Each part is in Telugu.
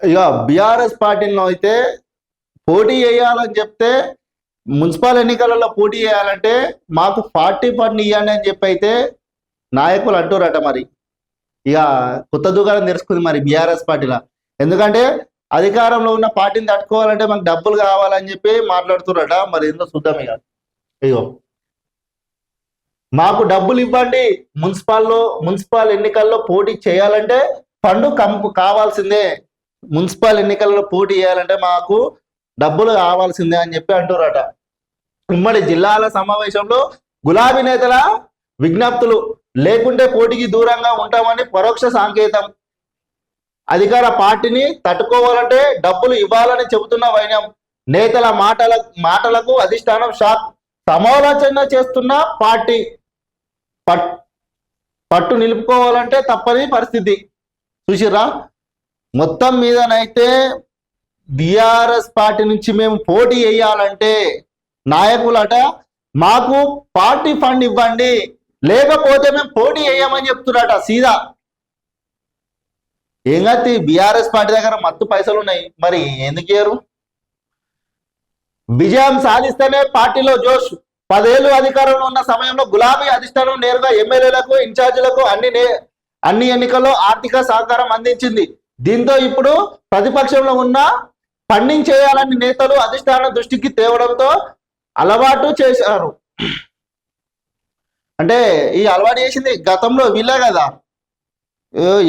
ఇక బీఆర్ఎస్ పార్టీలో అయితే పోటీ చేయాలని చెప్తే మున్సిపల్ ఎన్నికలలో పోటీ చేయాలంటే మాకు 40% ఇవ్వండి అని చెప్పి అయితే నాయకులు అంటారట. మరి ఇక కొత్త దుకాణం తెరుచుకుంది మరి బీఆర్ఎస్ పార్టీలో. ఎందుకంటే అధికారంలో ఉన్న పార్టీని తట్టుకోవాలంటే మాకు డబ్బులు కావాలని చెప్పి మాట్లాడుతున్నారట. మరి ఏందో చూద్దాం. ఇక ఇగో మాకు డబ్బులు ఇవ్వండి, మున్సిపల్ ఎన్నికల్లో పోటీ చేయాలంటే ఫండ్ కావాల్సిందే, మున్సిపల్ ఎన్నికల్లో పోటీ చేయాలంటే మాకు డబ్బులు కావాల్సిందే అని చెప్పి అంటున్నారట. ఉమ్మడి జిల్లాల సమావేశంలో గులాబీ నేతల విజ్ఞప్తులు లేకుంటే పోటీకి దూరంగా ఉంటామని పరోక్ష సంకేతం. అధికార పార్టీని తట్టుకోవాలంటే డబ్బులు ఇవ్వాలని చెబుతున్న వైనం. నేతల మాటలకు అధిష్టానం షాక్. సమాలోచన చేస్తున్న పార్టీ పట్టు నిలుపుకోవాలంటే తప్పని పరిస్థితి. చూసిరా, మొత్తం మీదనైతే బీఆర్ఎస్ పార్టీ నుంచి మేము పోటీ చేయాలంటే నాయకులట మాకు పార్టీ ఫండ్ ఇవ్వండి, లేకపోతే మేము పోటీ చేయమని చెప్తున్నారట సీదా. ఏం కాదు, బీఆర్ఎస్ పార్టీ దగ్గర మత్తు పైసలు ఉన్నాయి, మరి ఎందుకు ఇయ్యరు? విజయం సాధిస్తేనే పార్టీలో జోష్. 10 ఏళ్ళు అధికారంలో ఉన్న సమయంలో గులాబీ అధిష్టానం నేరుగా ఎమ్మెల్యేలకు, ఇన్ఛార్జీలకు అన్ని ఎన్నికల్లో ఆర్థిక సహకారం అందించింది. దీంతో ఇప్పుడు ప్రతిపక్షంలో ఉన్న ఫండింగ్ చేయాలని నేతలు అధిష్టానం దృష్టికి తేవడంతో అలవాటు చేశారు. అంటే ఈ అలవాటు చేసింది గతంలో వీళ్ళే కదా.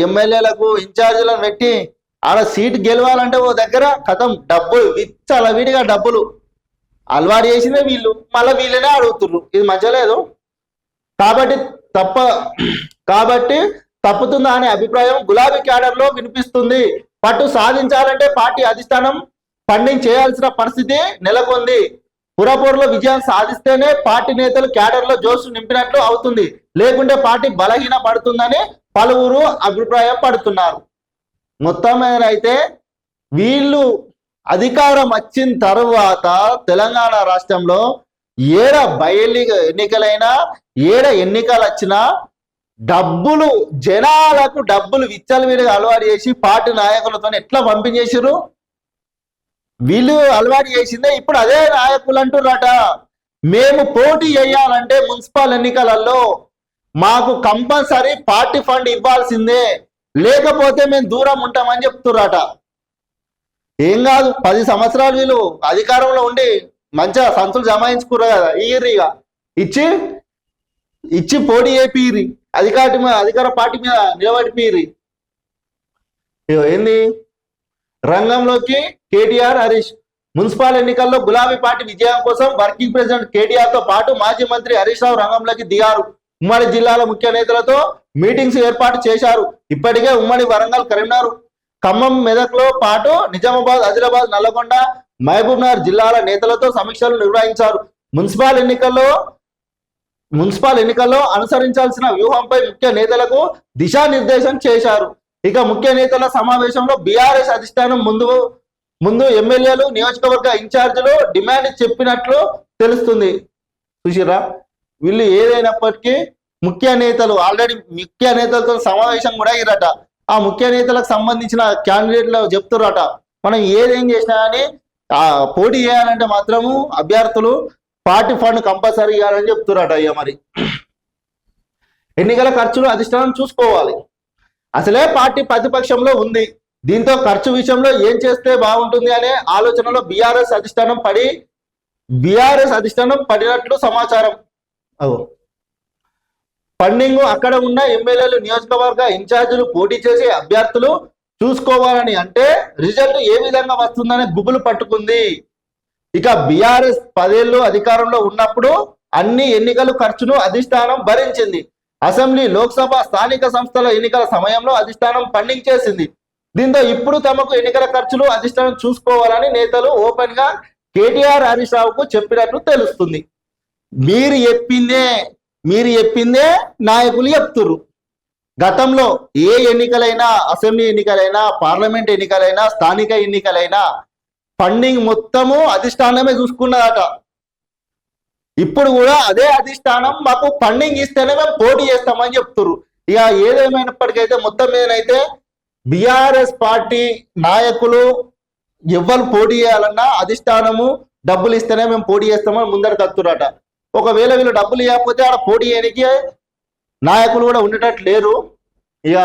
ఎమ్మెల్యేలకు, ఇన్ఛార్జీలను పెట్టి ఆడ సీట్ గెలవాలంటే ఓ దగ్గర కథం డబ్బులు విచ్చలవిడిగా డబ్బులు అలవాటు చేసిందే వీళ్ళు, మళ్ళీ వీళ్ళనే అడుగుతుర్రు. ఇది మంచిలేదు. కాబట్టి తప్పుతుందా అనే అభిప్రాయం గులాబీ క్యాడర్లో వినిపిస్తుంది. పట్టు సాధించాలంటే పార్టీ అధిష్టానం ఫండింగ్ చేయాల్సిన పరిస్థితి నెలకొంది. పురపూర్లో విజయం సాధిస్తేనే పార్టీ నేతలు క్యాడర్లో జోష్ నింపినట్లు అవుతుంది, లేకుంటే పార్టీ బలహీన పడుతుందని పలువురు అభిప్రాయపడుతున్నారు. మొత్తం మీద అయితే వీళ్ళు అధికారం వచ్చిన తర్వాత తెలంగాణ రాష్ట్రంలో ఏడ ఎన్నికలైనా ఎన్నికలు వచ్చినా డబ్బులు జనాలకు డబ్బులు విచ్చలవిడిగా అలవాటు చేసి పార్టీ నాయకులతో ఎట్లా పంపించేసారు. వీళ్ళు అలవాటు చేసిందే ఇప్పుడు అదే నాయకులు అంటున్నారట మేము పోటీ చేయాలంటే మున్సిపల్ ఎన్నికలలో మాకు కంపల్సరీ పార్టీ ఫండ్ ఇవ్వాల్సిందే, లేకపోతే మేము దూరం ఉంటామని చెప్తున్నారట. ఏం కాదు, 10 సంవత్సరాలు వీళ్ళు అధికారంలో ఉండి మంచిగా సంతులు జమాయించుకున్నారు కదా. ఈరిగా ఇచ్చి పోటీ చేపిరి, అధికార పార్టీ మీద నిలబడిపోయిరి. ఏంది రంగంలోకి కేటీఆర్, హరీష్. మున్సిపల్ ఎన్నికల్లో గులాబీ పార్టీ విజయం కోసం వర్కింగ్ ప్రెసిడెంట్ కేటీఆర్ తో పాటు మాజీ మంత్రి హరీష్ రావు రంగంలోకి దిగారు. ఉమ్మడి జిల్లాల ముఖ్య నేతలతో మీటింగ్స్ ఏర్పాటు చేశారు. ఇప్పటికే ఉమ్మడి వరంగల్, కరీంనగర్, ఖమ్మం, మెదక్లో పాటు నిజామాబాద్, ఆదిలాబాద్, నల్లగొండ, మహబూబ్ నగర్ జిల్లాల నేతలతో సమీక్షలు నిర్వహించారు. మున్సిపల్ ఎన్నికల్లో అనుసరించాల్సిన వ్యూహంపై ముఖ్య నేతలకు దిశానిర్దేశం చేశారు. ఇక ముఖ్య నేతల సమావేశంలో బీఆర్ఎస్ అధిష్టానం ముందు ఎమ్మెల్యేలు, నియోజకవర్గ ఇన్ఛార్జీలు డిమాండ్ చెప్పినట్లు తెలుస్తుంది. చూసిరా, వీళ్ళు ఏదైనప్పటికీ ముఖ్య నేతలు ఆల్రెడీ ముఖ్య నేతలతో సమావేశం కూడా అయ్యారట. ఆ ముఖ్య నేతలకు సంబంధించిన క్యాండిడేట్లు చెప్తారట మనం ఏదేం చేసినా కానీ పోటీ చేయాలంటే మాత్రము అభ్యర్థులు పార్టీ ఫండ్ కంపల్సరీ ఇవ్వాలని చెప్తారట. అయ్యా మరి ఎన్నికల ఖర్చులు అధిష్టానం చూసుకోవాలి. అసలే పార్టీ ప్రతిపక్షంలో ఉంది. దీంతో ఖర్చు విషయంలో ఏం చేస్తే బాగుంటుంది అనే ఆలోచనలో బీఆర్ఎస్ అధిష్టానం పడినట్లు సమాచారం. ఫండింగ్ అక్కడ ఉన్న ఎమ్మెల్యేలు, నియోజకవర్గ ఇన్ఛార్జీలు పోటీ చేసే అభ్యర్థులు చూసుకోవాలని, అంటే రిజల్ట్ ఏ విధంగా వస్తుందనే గుబులు పట్టుకుంది. ఇక బీఆర్ఎస్ 10 ఏళ్ళు అధికారంలో ఉన్నప్పుడు అన్ని ఎన్నికల ఖర్చును అధిష్టానం భరించింది. అసెంబ్లీ, లోక్సభ, స్థానిక సంస్థల ఎన్నికల సమయంలో అధిష్టానం ఫండింగ్ చేసింది. దీంతో ఇప్పుడు తమకు ఎన్నికల ఖర్చులు అధిష్టానం చూసుకోవాలని నేతలు ఓపెన్ గా కేటీఆర్, హరీష్ రావుకు చెప్పినట్లు తెలుస్తుంది. మీరు చెప్పిందే నాయకులు చెప్తున్నారు. గతంలో ఏ ఎన్నికలైనా, అసెంబ్లీ ఎన్నికలైనా, పార్లమెంట్ ఎన్నికలైనా, స్థానిక ఎన్నికలైనా ఫండింగ్ మొత్తము అధిష్టానమే చూసుకున్నదట. ఇప్పుడు కూడా అదే అధిష్టానం మాకు ఫండింగ్ ఇస్తేనే మేము పోటీ చేస్తామని చెప్తున్నారు. ఇక ఏదేమైనప్పటికైతే మొత్తం మీదనైతే బీఆర్ఎస్ పార్టీ నాయకులు ఎవ్వరు పోటీ చేయాలన్నా అధిష్టానము డబ్బులు ఇస్తేనే మేము పోటీ చేస్తామని ముందరకు వస్తున్నట. ఒకవేళ వీళ్ళు డబ్బులు ఇవ్వకపోతే ఆడ పోటీ చేయడానికి నాయకులు కూడా ఉండేటట్టు లేరు. ఇక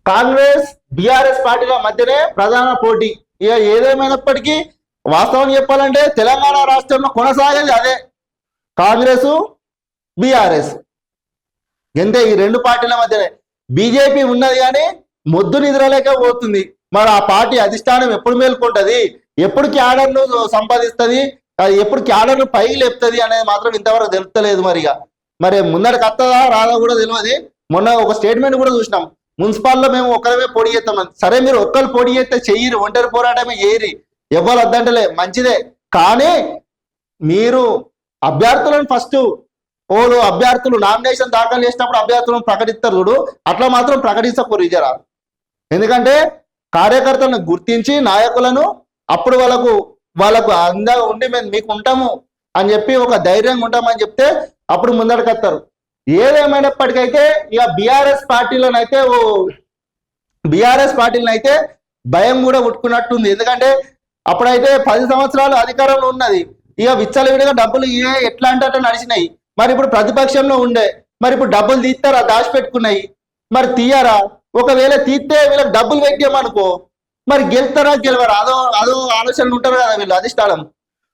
కాంగ్రెస్ బీఆర్ఎస్ పార్టీల మధ్యనే ప్రధాన పోటీ. ఇక ఏదేమైనప్పటికీ వాస్తవం చెప్పాలంటే తెలంగాణ రాష్ట్రంలో కొనసాగేది అదే, కాంగ్రెస్ బీఆర్ఎస్. ఎంతే ఈ రెండు పార్టీల మధ్యనే. బీజేపీ ఉన్నది కానీ మొద్దు నిద్రలేక పోతుంది. మరి ఆ పార్టీ అధిష్టానం ఎప్పుడు మేల్కొంటది, ఎప్పుడు క్యాడర్ను సంపాదిస్తుంది, ఎప్పుడు క్యాడర్ను పైకి లేపుతుంది అనేది మాత్రం ఇంతవరకు తెలుస్తలేదు. మరి ముందరికి వస్తుందా రాదా కూడా తెలియదు. మొన్న ఒక స్టేట్మెంట్ కూడా చూసినాం, మున్సిపాల్లో మేము ఒక్కరమే పోటీ చేస్తామని. సరే మీరు ఒక్కరు పోటీ చేస్తే చెయ్యిరి, ఒంటరి పోరాటమే చేయరి, ఎవ్వరు వద్దంటలే, మంచిదే. కానీ మీరు అభ్యర్థులను ఫస్ట్ అభ్యర్థులు నామినేషన్ దాఖలు చేసినప్పుడు అభ్యర్థులను ప్రకటిస్తారు చూడు, అట్లా మాత్రం ప్రకటించకూరు జరా. ఎందుకంటే కార్యకర్తలను గుర్తించి నాయకులను అప్పుడు వాళ్ళకు అందంగా ఉండి మేము మీకు ఉంటాము అని చెప్పి ఒక ధైర్యంగా ఉంటామని చెప్తే అప్పుడు ముందరికి వస్తారు. ఏదేమైనప్పటికైతే ఇక బీఆర్ఎస్ పార్టీలనైతే భయం కూడా ఉట్టుకున్నట్టుంది. ఎందుకంటే అప్పుడైతే 10 సంవత్సరాలు అధికారంలో ఉన్నది, ఇక విచ్చలవిడిగా డబ్బులు ఎట్లా అంటే అట్లా నడిచినాయి. మరి ఇప్పుడు ప్రతిపక్షంలో ఉండే, మరి ఇప్పుడు డబ్బులు తీస్తారా, దాచిపెట్టుకున్నాయి, మరి తీయరా? ఒకవేళ తీస్తే వీళ్ళకి డబ్బులు పెట్టామనుకో మరి గెలుస్తారా గెలవరా, అదో ఆలోచనలు ఉంటారు కదా వీళ్ళు అధిష్టానం.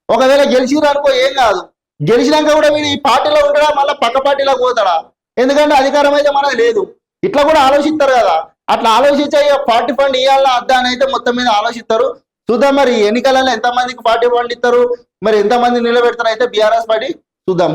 ఒకవేళ గెలిచిరా అనుకో ఏం కాదు, గెలిచినాక కూడా వీడు ఈ పార్టీలో ఉంటాడా మళ్ళీ పక్క పార్టీలోకి పోతాడా, ఎందుకంటే అధికారం అయితే మనది లేదు. ఇట్లా కూడా ఆలోచిస్తారు కదా. అట్లా ఆలోచించే పార్టీ ఫండ్ ఇవ్వాలా అద్దా అని అయితే మొత్తం మీద ఆలోచిస్తారు. చూద్దాం మరి ఎన్నికలలో ఎంతమందికి పార్టీ ఫండ్ ఇస్తారు, మరి ఎంతమంది నిలబెడతారు అయితే బీఆర్ఎస్ పార్టీ చూద్దాం.